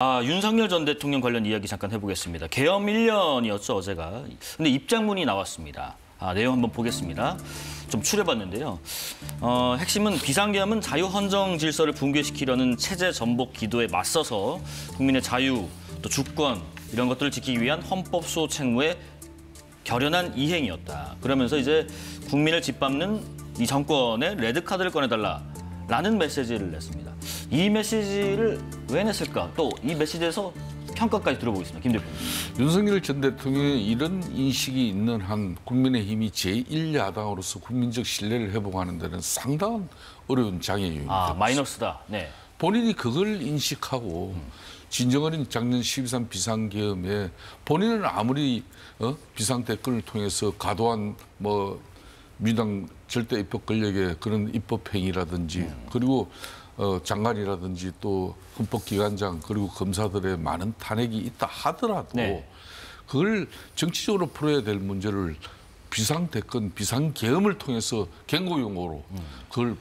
윤석열 전 대통령 관련 이야기 잠깐 해보겠습니다. 계엄 1년이었죠, 어제가. 근데 입장문이 나왔습니다. 내용 한번 보겠습니다. 좀 추려봤는데요. 핵심은 비상계엄은 자유헌정 질서를 붕괴시키려는 체제 전복 기도에 맞서서 국민의 자유, 또 주권 이런 것들을 지키기 위한 헌법 수호 책무의 결연한 이행이었다. 그러면서 이제 국민을 짓밟는 이 정권의 레드카드를 꺼내달라라는 메시지를 냈습니다. 이 메시지를 왜 냈을까? 또 이 메시지에서 평가까지 들어보겠습니다. 김 대표님. 윤석열 전 대통령의 이런 인식이 있는 한 국민의힘이 제1야당으로서 국민적 신뢰를 회복하는 데는 상당한 어려운 장애요인이 됩니다. 마이너스다. 네. 본인이 그걸 인식하고 진정어린 작년 12.3 비상계엄에 본인은 아무리 비상대권을 통해서 과도한 민주당 절대 입법 권력의 그런 입법 행위라든지 그리고 장관이라든지 또 헌법기관장 그리고 검사들의 많은 탄핵이 있다 하더라도 네. 그걸 정치적으로 풀어야 될 문제를 비상대권, 비상계엄을 통해서 경고용어로 그걸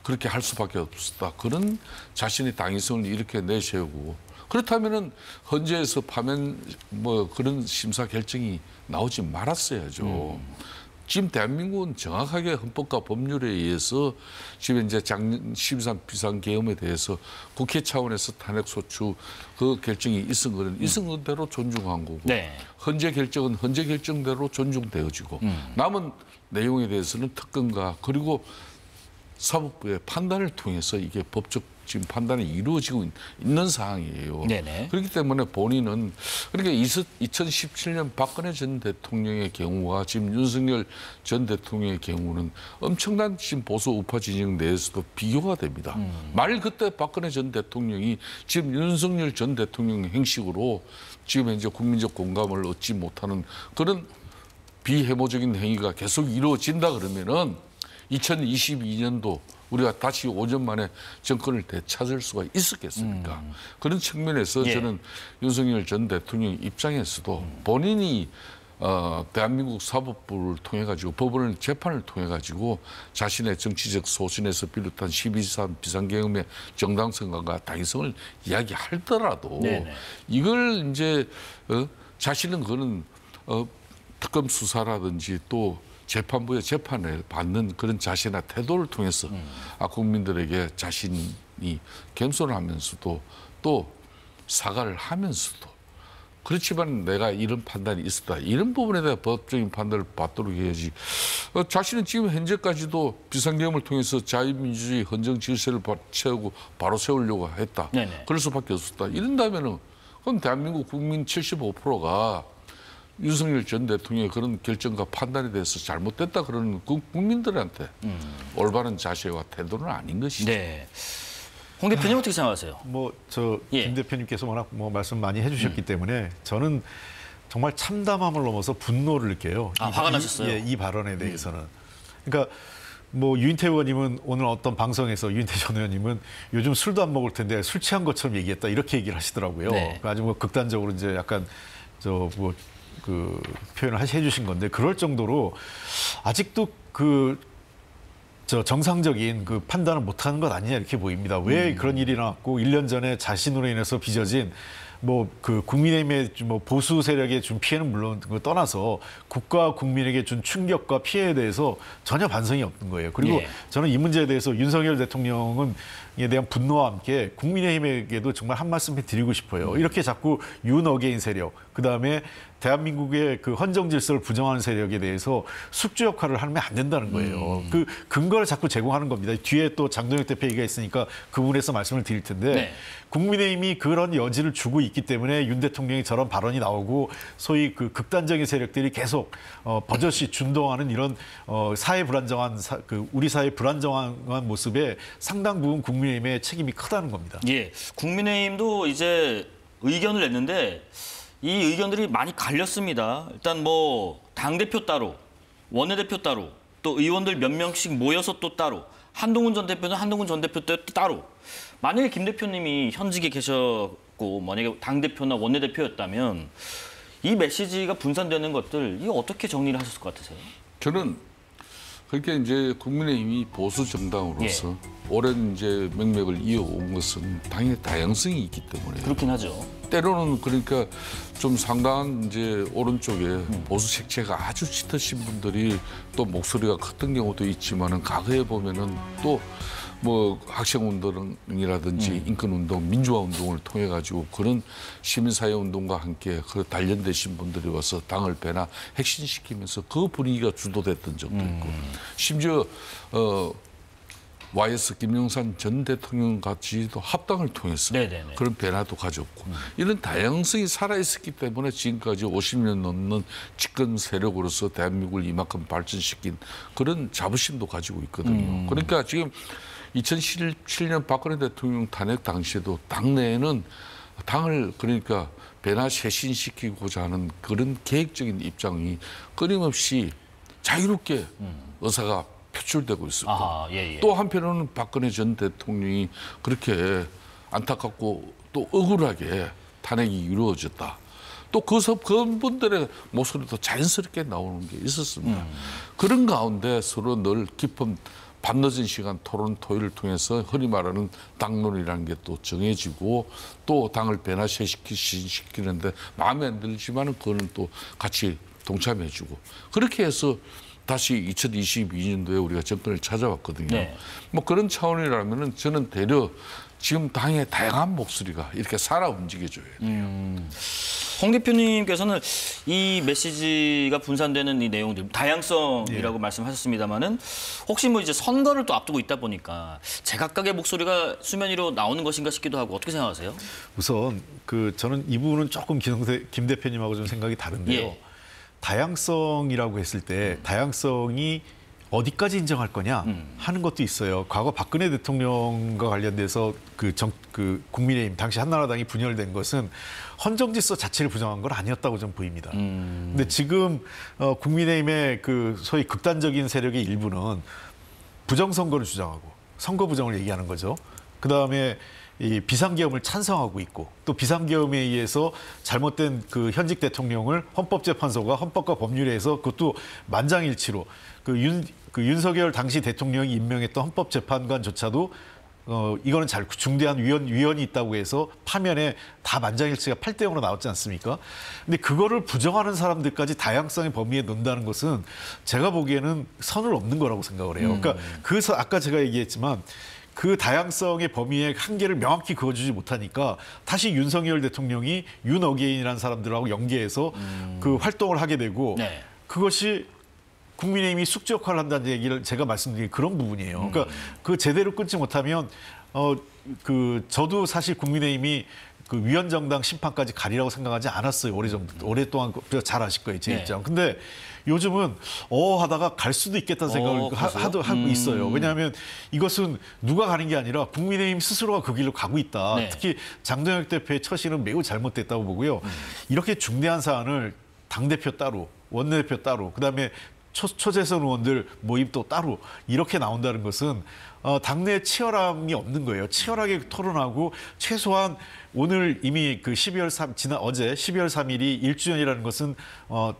그렇게 할 수밖에 없었다. 그런 자신의 당위성을 이렇게 내세우고 그렇다면은 헌재에서 파면 그런 심사 결정이 나오지 말았어야죠. 지금 대한민국은 정확하게 헌법과 법률에 의해서 지금 이제 작년 12.3 비상계엄에 대해서 국회 차원에서 탄핵소추 그 결정이 있은 거는 있은 대로 존중한 거고 네. 헌재 결정은 헌재 결정대로 존중되어지고 남은 내용에 대해서는 특검과 그리고 사법부의 판단을 통해서 이게 법적 지금 판단이 이루어지고 있는 상황이에요. 네네. 그렇기 때문에 본인은 그러니까 2017년 박근혜 전 대통령의 경우와 지금 윤석열 전 대통령의 경우는 엄청난 지금 보수 우파 진영 내에서도 비교가 됩니다. 만일 그때 박근혜 전 대통령이 지금 윤석열 전 대통령 행식으로 지금 현재 국민적 공감을 얻지 못하는 그런 비해모적인 행위가 계속 이루어진다 그러면은 2022년도 우리가 다시 5년 만에 정권을 되찾을 수가 있었겠습니까? 그런 측면에서 저는 윤석열 전 대통령 입장에서도 본인이 대한민국 사법부를 통해 가지고 법원을 재판을 통해 가지고 자신의 정치적 소신에서 비롯한 12.3 비상계엄의 정당성과 당위성을 이야기하더라도 이걸 이제 자신은 그거는 특검 수사라든지 또 재판부의 재판을 받는 그런 자세나 태도를 통해서 국민들에게 자신이 겸손하면서도 또 사과를 하면서도 그렇지만 내가 이런 판단이 있었다. 이런 부분에 대한 법적인 판단을 받도록 해야지. 자신은 지금 현재까지도 비상계엄을 통해서 자유민주주의 헌정 질서를 바로 세우려고 했다. 그럴 수밖에 없었다. 이런다면은 그럼 대한민국 국민 75%가 윤석열 전 대통령의 그런 결정과 판단에 대해서 잘못됐다 그러는 국민들한테 올바른 자세와 태도는 아닌 것이죠. 네. 홍 대표님 어떻게 생각하세요? 김 대표님께서 워낙 말씀 많이 해주셨기 때문에 저는 정말 참담함을 넘어서 분노를 느껴요. 화가 나셨어요? 이 발언에 대해서는. 그러니까 유인태 의원님은 오늘 어떤 방송에서 유인태 전 의원님은 요즘 술도 안 먹을 텐데 술 취한 것처럼 얘기했다 이렇게 얘기를 하시더라고요. 네. 아주 극단적으로 이제 약간 표현을 해주신 건데 그럴 정도로 아직도 정상적인 판단을 못하는 것 아니냐 이렇게 보입니다. 왜 그런 일이 나왔고 1년 전에 자신으로 인해서 빚어진 국민의힘의 보수 세력의 준 피해는 물론 떠나서 국가 국민에게 준 충격과 피해에 대해서 전혀 반성이 없는 거예요. 그리고 저는 이 문제에 대해서 윤석열 대통령에 대한 분노와 함께 국민의힘에게도 정말 한 말씀 드리고 싶어요. 이렇게 자꾸 윤어게인 세력, 그다음에 대한민국의 헌정 질서를 부정하는 세력에 대해서 숙주 역할을 하면 안 된다는 거예요. 그 근거를 자꾸 제공하는 겁니다. 뒤에 또 장동혁 대표 얘기가 있으니까 그 부분에서 말씀을 드릴 텐데 국민의힘이 그런 여지를 주고 있기 때문에 윤 대통령이 저런 발언이 나오고 소위 극단적인 세력들이 계속 버젓이 준동하는 이런 사회 불안정한 우리 사회 불안정한 모습에 상당 부분 국민의힘의 책임이 크다는 겁니다. 국민의힘도 이제 의견을 냈는데 이 의견들이 많이 갈렸습니다. 일단 당대표 따로, 원내대표 따로, 또 의원들 몇 명씩 모여서 또 따로, 한동훈 전 대표는 한동훈 전 대표 따로. 만약에 김 대표님이 현직에 계셨고 만약에 당대표나 원내대표였다면 이 메시지가 분산되는 것들 이거 어떻게 정리를 하셨을 것 같으세요? 저는 그러니까 이제 국민의힘이 보수 정당으로서 오랜 이제 맥락을 이어온 것은 당연히 다양성이 있기 때문에 그렇긴 하죠. 때로는 그러니까 좀 상당한 이제 오른쪽에 보수 색채가 아주 짙으신 분들이 또 목소리가 컸던 경우도 있지만은 과거에 보면은 또 뭐 학생운동이라든지 인권운동, 민주화운동을 통해 가지고 그런 시민사회운동과 함께 그 단련되신 분들이 와서 당을 배나 핵심시키면서 그 분위기가 주도됐던 적도 있고 심지어 YS 김영삼 전 대통령 같이도 합당을 통해서 네네네. 그런 변화도 가졌고 이런 다양성이 살아있었기 때문에 지금까지 50년 넘는 집권 세력으로서 대한민국을 이만큼 발전시킨 그런 자부심도 가지고 있거든요. 그러니까 지금 2017년 박근혜 대통령 탄핵 당시에도 당내에는 당을 그러니까 변화 쇄신시키고자 하는 그런 계획적인 입장이 끊임없이 자유롭게 의사가 표출되고 있었고 아하, 예, 예. 또 한편으로는 박근혜 전 대통령이 그렇게 안타깝고 또 억울하게 탄핵이 이루어졌다. 또 그분들의 목소리도 자연스럽게 나오는 게 있었습니다. 그런 가운데 서로 늘 깊은 밤늦은 시간 토론 토의를 통해서 흔히 말하는 당론이라는 게 또 정해지고 또 당을 변화시키는데 마음에 안 들지만은 그거는 또 같이 동참해주고 그렇게 해서 다시 2022년도에 우리가 정권을 찾아왔거든요. 네. 뭐 그런 차원이라면은 저는 대려 지금 당의 다양한 목소리가 이렇게 살아 움직여줘야 돼요. 홍 대표님께서는 이 메시지가 분산되는 이 내용들 다양성이라고 말씀하셨습니다만은 혹시 뭐 이제 선거를 또 앞두고 있다 보니까 제각각의 목소리가 수면 위로 나오는 것인가 싶기도 하고 어떻게 생각하세요? 우선 저는 이 부분은 조금 김 대표님하고 좀 생각이 다른데요. 예. 다양성이라고 했을 때 다양성이 어디까지 인정할 거냐 하는 것도 있어요. 과거 박근혜 대통령과 관련돼서 국민의힘 당시 한나라당이 분열된 것은 헌정질서 자체를 부정한 건 아니었다고 좀 보입니다. 근데 지금 국민의힘의 소위 극단적인 세력의 일부는 부정선거를 주장하고 선거 부정을 얘기하는 거죠. 그다음에 이 비상계엄을 찬성하고 있고 또 비상계엄에 의해서 잘못된 현직 대통령을 헌법재판소가 헌법과 법률에 의해서 그것도 만장일치로 윤석열 당시 대통령이 임명했던 헌법재판관조차도 이거는 중대한 위헌이 있다고 해서 파면에 다 만장일치가 8대0으로 나왔지 않습니까? 근데 그거를 부정하는 사람들까지 다양성의 범위에 넣는다는 것은 제가 보기에는 선을 넘는 거라고 생각을 해요. 그러니까 그래서 아까 제가 얘기했지만 그 다양성의 범위의 한계를 명확히 그어주지 못하니까 다시 윤석열 대통령이 윤어게인이라는 사람들하고 연계해서 그 활동을 하게 되고 네. 그것이 국민의힘이 숙지 역할을 한다는 얘기를 제가 말씀드린 그런 부분이에요. 그러니까 그 제대로 끊지 못하면 저도 사실 국민의힘이 위헌정당 심판까지 가리라고 생각하지 않았어요. 오랫동안 잘 아실 거예요. 제 입장. 근데 요즘은 하다가 갈 수도 있겠다는 생각을 하고 있어요. 왜냐하면 이것은 누가 가는 게 아니라 국민의힘 스스로가 그 길로 가고 있다. 네. 특히 장동혁 대표의 처신은 매우 잘못됐다고 보고요. 이렇게 중대한 사안을 당대표 따로, 원내대표 따로, 그다음에 초재선 의원들 모임 또 따로 이렇게 나온다는 것은 당내 치열함이 없는 거예요. 치열하게 토론하고 최소한 오늘 이미 어제 12월 3일이 1주년이라는 것은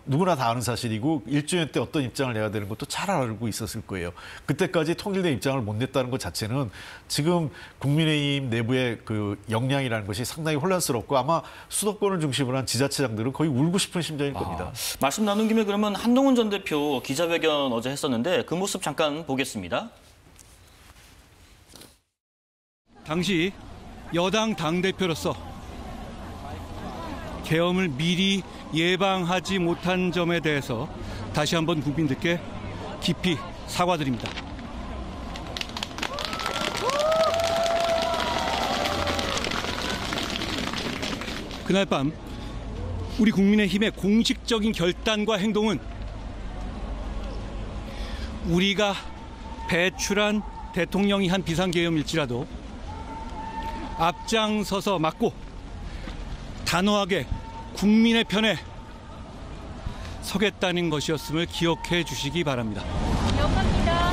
누구나 다 아는 사실이고 1주년 때 어떤 입장을 내야 되는 것도 잘 알고 있었을 거예요. 그때까지 통일된 입장을 못 냈다는 것 자체는 지금 국민의힘 내부의 역량이라는 것이 상당히 혼란스럽고 아마 수도권을 중심으로 한 지자체장들은 거의 울고 싶은 심정일 겁니다. 말씀 나눈 김에 그러면 한동훈 전 대표 기자회견 어제 했었는데 그 모습 잠깐 보겠습니다. 당시 여당 당대표로서 계엄을 미리 예방하지 못한 점에 대해서 다시 한번 국민들께 깊이 사과드립니다. 그날 밤 우리 국민의힘의 공식적인 결단과 행동은 우리가 배출한 대통령이 한 비상계엄일지라도 앞장서서 막고 단호하게 국민의 편에 서겠다는 것이었음을 기억해 주시기 바랍니다. 기억합니다.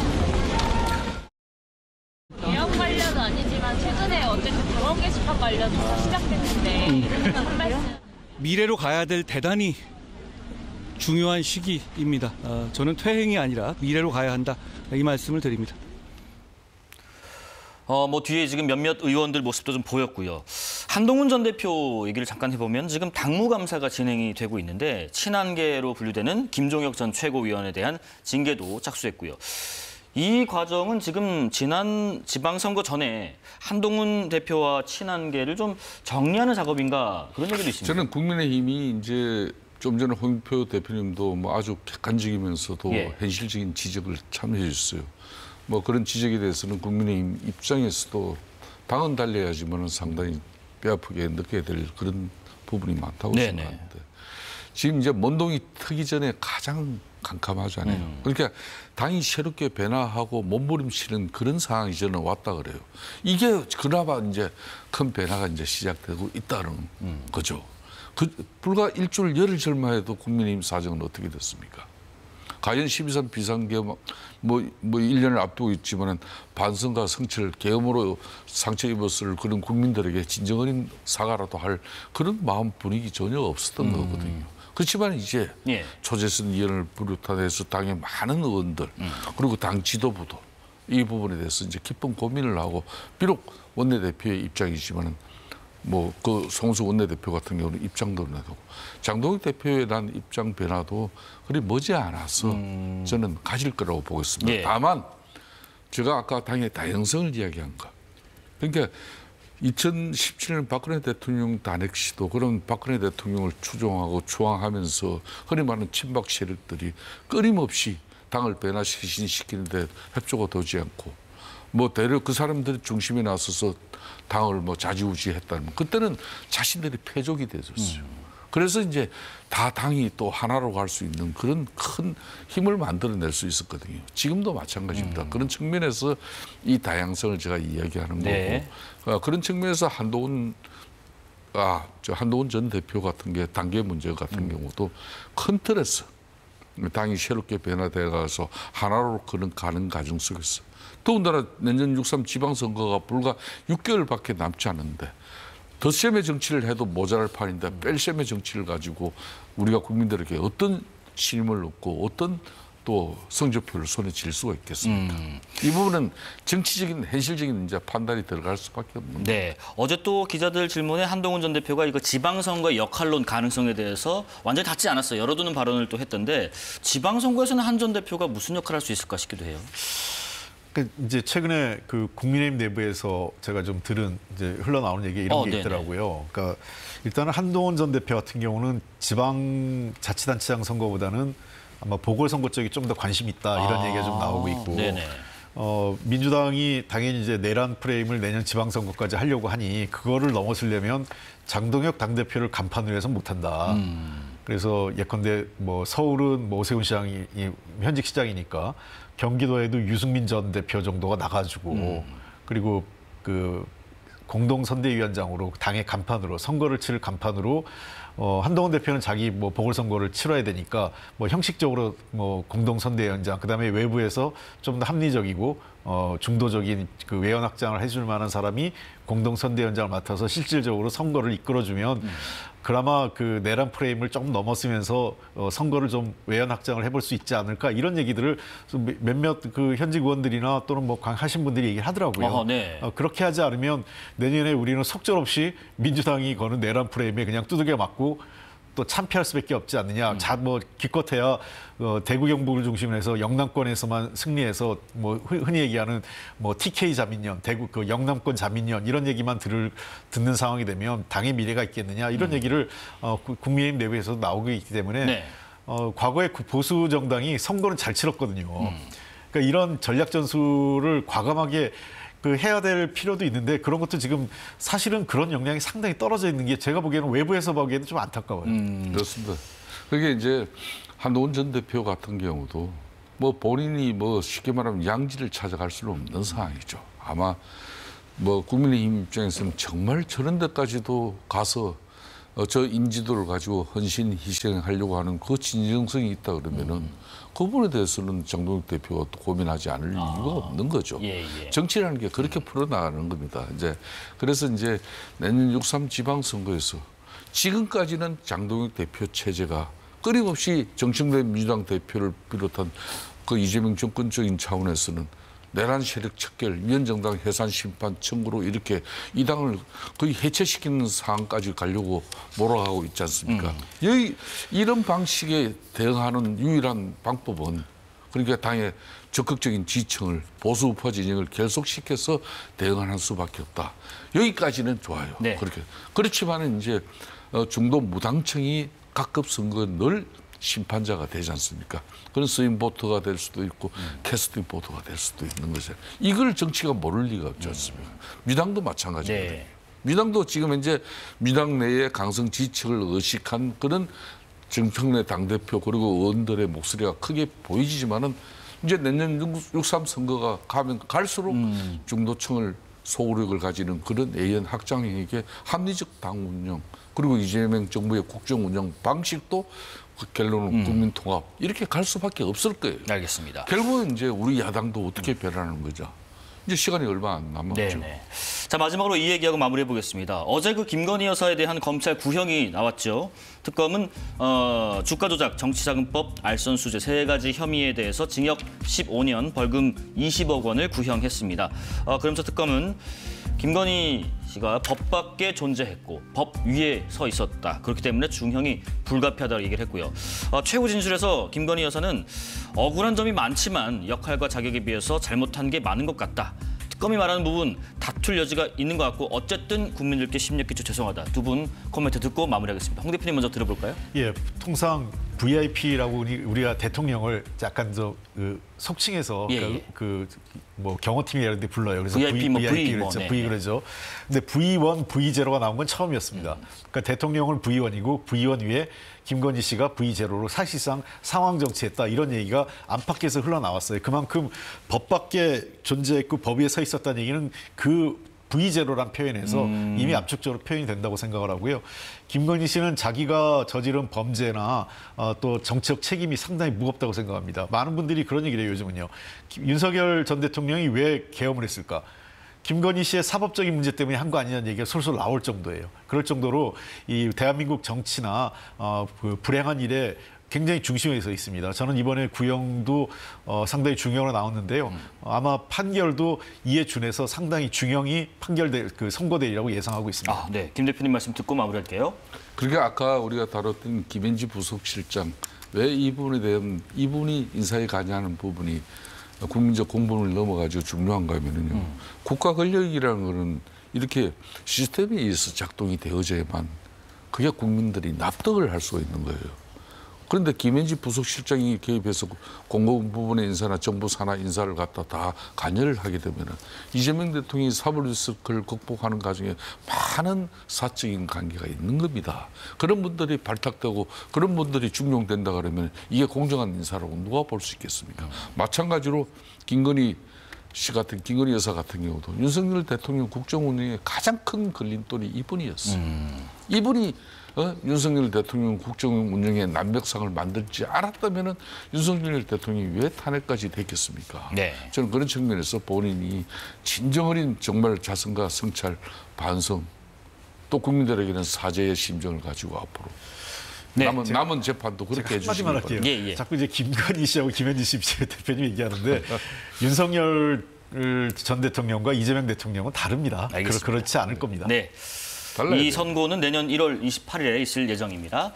계엄 관련은 아니지만 최근에 어쨌든 당원 게시판 관련해서 시작됐는데 한 말씀. 미래로 가야 될 대단히 중요한 시기입니다. 저는 퇴행이 아니라 미래로 가야 한다. 이 말씀을 드립니다. 뭐 뒤에 지금 몇몇 의원들 모습도 좀 보였고요. 한동훈 전 대표 얘기를 잠깐 해보면 지금 당무감사가 진행이 되고 있는데 친한계로 분류되는 김종혁 전 최고위원에 대한 징계도 착수했고요. 이 과정은 지금 지난 지방선거 전에 한동훈 대표와 친한계를 좀 정리하는 작업인가 그런 얘기도 있습니다. 저는 국민의힘이 이제 좀 전에 홍영표 대표님도 뭐 아주 객관적이면서도 예. 현실적인 지적을 참 해주셨어요. 뭐 그런 지적에 대해서는 국민의힘 입장에서도 당은 달려야지만 상당히 뼈아프게 느껴야 될 그런 부분이 많다고 네네. 생각하는데 지금 이제 먼동이 트기 전에 가장 캄캄하잖아요. 그러니까 당이 새롭게 변화하고 몸부림치는 그런 상황이 저는 왔다 그래요. 이게 그나마 이제 큰 변화가 이제 시작되고 있다는 거죠. 불과 일주일 열흘 전만 해도 국민의힘 사정은 어떻게 됐습니까? 가연 12.3 비상계엄 뭐 1년을 앞두고 있지만은 반성과 성찰, 계엄으로 상처 입었을 그런 국민들에게 진정어린 사과라도 할 그런 마음 분위기 전혀 없었던 거거든요. 그렇지만 이제 예. 초재선 의원을 비롯해서 당의 많은 의원들 그리고 당 지도부도 이 부분에 대해서 이제 깊은 고민을 하고 비록 원내대표의 입장이지만은 뭐 그 송수 원내대표 같은 경우는 입장도 내고 장동혁 대표에 대한 입장 변화도 그리 머지않아서 저는 가질 거라고 보겠습니다. 예. 다만 제가 아까 당의 다양성을 이야기한 거. 그러니까 2017년 박근혜 대통령 단핵 시도 그런 박근혜 대통령을 추종하고 추앙하면서 흔히 말하는 친박 세력들이 끊임없이 당을 변화시키는데 협조가 되지 않고 뭐 대려 그 사람들 중심에 나서서 당을 뭐 좌지우지했다면 그때는 자신들이 패족이 되었어요. 그래서 이제 다 당이 또 하나로 갈 수 있는 그런 큰 힘을 만들어낼 수 있었거든요. 지금도 마찬가지입니다. 그런 측면에서 이 다양성을 제가 이야기하는 네. 거고 그런 측면에서 한동훈 전 대표 같은 게 단계 문제 같은 경우도 큰 틀에서 당이 새롭게 변화돼 가서 하나로 가는 과정 속에서 더군다나 내년 6.3 지방선거가 불과 6개월밖에 남지 않는데 덧셈의 정치를 해도 모자랄 판인데 뺄셈의 정치를 가지고 우리가 국민들에게 어떤 신임을 얻고 어떤 또 성적표를 손에 쥘 수가 있겠습니까? 이 부분은 정치적인 현실적인 이제 판단이 들어갈 수밖에 없는 거예요. 네, 어제 또 기자들 질문에 한동훈 전 대표가 이거 지방선거의 역할론 가능성에 대해서 완전히 닿지 않았어요. 열어두는 발언을 또 했던데 지방선거에서는 한 전 대표가 무슨 역할을 할 수 있을까 싶기도 해요. 그러니까 이제 최근에 그 국민의힘 내부에서 제가 좀 들은 이제 흘러나오는 얘기 이런 게 네네. 있더라고요. 그러니까 일단은 한동훈 전 대표 같은 경우는 지방자치단체장 선거보다는 아마 보궐선거 쪽이 좀 더 관심이 있다 이런 얘기가 좀 나오고 있고 네네. 민주당이 당연히 이제 내란 프레임을 내년 지방선거까지 하려고 하니 그거를 넘어서려면 장동혁 당대표를 간판으로 해서 못한다. 그래서 예컨대 뭐 서울은 뭐 오세훈 시장이 현직 시장이니까 경기도에도 유승민 전 대표 정도가 나가지고 그리고 그 공동선대위원장으로 당의 간판으로 선거를 치를 간판으로 한동훈 대표는 자기 뭐 보궐선거를 치러야 되니까 뭐 형식적으로 뭐 공동선대위원장 그다음에 외부에서 좀 더 합리적이고 중도적인 그 외연 확장을 해줄 만한 사람이 공동선대위원장을 맡아서 실질적으로 선거를 이끌어주면 그나마 그 내란 프레임을 조금 넘었으면서 선거를 좀 외연 확장을 해볼 수 있지 않을까 이런 얘기들을 몇몇 그 현직 의원들이나 또는 뭐 하신 분들이 얘기를 하더라고요. 네. 그렇게 하지 않으면 내년에 우리는 속절없이 민주당이 거는 내란 프레임에 그냥 두들겨 맞고 또 참패할 수밖에 없지 않느냐. 뭐 기껏해야 대구 경북을 중심으로 해서 영남권에서만 승리해서 뭐 흔히 얘기하는 뭐 TK 자민련, 대구 그 영남권 자민련 이런 얘기만 듣는 상황이 되면 당의 미래가 있겠느냐 이런 얘기를 국민의힘 내부에서 나오고 있기 때문에 네. 과거에 보수 정당이 선거는 잘 치렀거든요. 그러니까 이런 전략 전술을 과감하게 해야 될 필요도 있는데 그런 것도 지금 사실은 그런 역량이 상당히 떨어져 있는 게 제가 보기에는 외부에서 보기에는 좀 안타까워요. 그렇습니다. 그게 이제 한동훈 전 대표 같은 경우도 뭐 본인이 뭐 쉽게 말하면 양지를 찾아갈 수는 없는 상황이죠. 아마 뭐 국민의힘 입장에서는 정말 저런 데까지도 가서 저 인지도를 가지고 헌신 희생하려고 하는 그 진정성이 있다 그러면은 그 부분에 대해서는 장동혁 대표가 또 고민하지 않을 이유가 없는 거죠. 예. 정치라는 게 그렇게 풀어나가는 겁니다. 이제 그래서 이제 내년 6.3 지방선거에서 지금까지는 장동혁 대표 체제가 끊임없이 정청래 민주당 대표를 비롯한 그 이재명 정권적인 차원에서는 내란 세력 척결, 위헌정당 해산 심판 청구로 이렇게 이 당을 거의 해체시키는 상황까지 가려고 몰아가고 있지 않습니까? 이런 방식에 대응하는 유일한 방법은 그러니까 당의 적극적인 지층을 보수 우파 진영을 결속시켜서 대응하는 수밖에 없다. 여기까지는 좋아요. 네. 그렇지만은 이제 중도 무당층이 각급 선거 늘 심판자가 되지 않습니까? 그런 스윙보트가 될 수도 있고 캐스팅 보트가 될 수도 있는 거죠. 이걸 정치가 모를 리가 없지 않습니까? 민주당도 마찬가지거든요. 네. 민주당도 지금 이제 민주당 내에 강성 지층을 의식한 그런 정청래 당대표 그리고 의원들의 목소리가 크게 보이지만은 이제 내년 6.3 선거가 가면 갈수록 중도층을 소구력을 가지는 그런 애연 확장형에게 합리적 당 운영 그리고 이재명 정부의 국정 운영 방식도 그 결론은 국민 통합 이렇게 갈 수밖에 없을 거예요. 알겠습니다. 결국은 이제 우리 야당도 어떻게 변하는 거죠. 이제 시간이 얼마 안 남았죠. 네네. 자, 마지막으로 이 얘기하고 마무리해 보겠습니다. 어제 그 김건희 여사에 대한 검찰 구형이 나왔죠. 특검은 주가 조작, 정치자금법, 알선수재 세 가지 혐의에 대해서 징역 15년, 벌금 20억 원을 구형했습니다. 그러면서 특검은 김건희 씨가 법 밖에 존재했고 법 위에 서 있었다. 그렇기 때문에 중형이 불가피하다고 얘기를 했고요. 최후 진술에서 김건희 여사는 억울한 점이 많지만 역할과 자격에 비해서 잘못한 게 많은 것 같다. 특검이 말하는 부분 다툴 여지가 있는 것 같고 어쨌든 국민들께 심려끼쳐 죄송하다. 두 분 코멘트 듣고 마무리하겠습니다. 홍 대표님 먼저 들어볼까요? 예, 통상 VIP라고 우리가 대통령을 약간 속칭해서 예. 뭐 경호팀이 이런 데 불러요. 그래서 VIP, V 그렇죠. 네, V 그러죠. 근데 V1, V0가 나온 건 처음이었습니다. 그러니까 대통령은 V1이고 V1 위에 김건희 씨가 V0로 사실상 상황 정치했다 이런 얘기가 안팎에서 흘러나왔어요. 그만큼 법 밖에 존재했고 법 위에 서 있었다는 얘기는 그 V0란 표현에서 이미 압축적으로 표현이 된다고 생각을 하고요. 김건희 씨는 자기가 저지른 범죄나 또 정치적 책임이 상당히 무겁다고 생각합니다. 많은 분들이 그런 얘기를 해요, 요즘은요. 윤석열 전 대통령이 왜 계엄을 했을까? 김건희 씨의 사법적인 문제 때문에 한 거 아니냐는 얘기가 솔솔 나올 정도예요. 그럴 정도로 이 대한민국 정치나 그 불행한 일에 굉장히 중심에 서 있습니다. 저는 이번에 구형도 상당히 중형으로 나왔는데요. 아마 판결도 이에 준해서 상당히 중형이 판결될 선고되리라고 예상하고 있습니다. 네. 김 대표님 말씀 듣고 마무리할게요. 그러니까 아까 우리가 다뤘던 김현지 부속실장 왜 이 부분에 대한 이분이 인사에 관여하는 부분이 국민적 공분을 넘어가지고 중요한가 하면은요. 국가 권력이라는 거는 이렇게 시스템에 의해서 작동이 되어져야만 그게 국민들이 납득을 할 수가 있는 거예요. 그런데 김현지 부속실장이 개입해서 공공 부분의 인사나 정부 산하 인사를 갖다 다 관여를 하게 되면 이재명 대통령이 사법리스크를 극복하는 과정에 많은 사적인 관계가 있는 겁니다. 그런 분들이 발탁되고 그런 분들이 중용된다 그러면 이게 공정한 인사라고 누가 볼 수 있겠습니까? 마찬가지로 김건희 여사 같은 경우도 윤석열 대통령 국정 운영에 가장 큰 걸림돌이 이분이었어요. 이분이 윤석열 대통령 국정 운영에 난벽상을 만들지 않았다면 윤석열 대통령이 왜 탄핵까지 됐겠습니까? 네. 저는 그런 측면에서 본인이 진정 어린 정말 자성과 성찰, 반성, 또 국민들에게는 사죄의 심정을 가지고 앞으로 네. 남은 재판도 그렇게 해주시기 한마디만 할게요. 예. 자꾸 이제 김건희 씨하고 김현지 씨 대표님 얘기하는데 윤석열 전 대통령과 이재명 대통령은 다릅니다. 알겠습니다. 그렇지 않을 겁니다. 네. 달라야 이 돼요. 선고는 내년 1월 28일에 있을 예정입니다.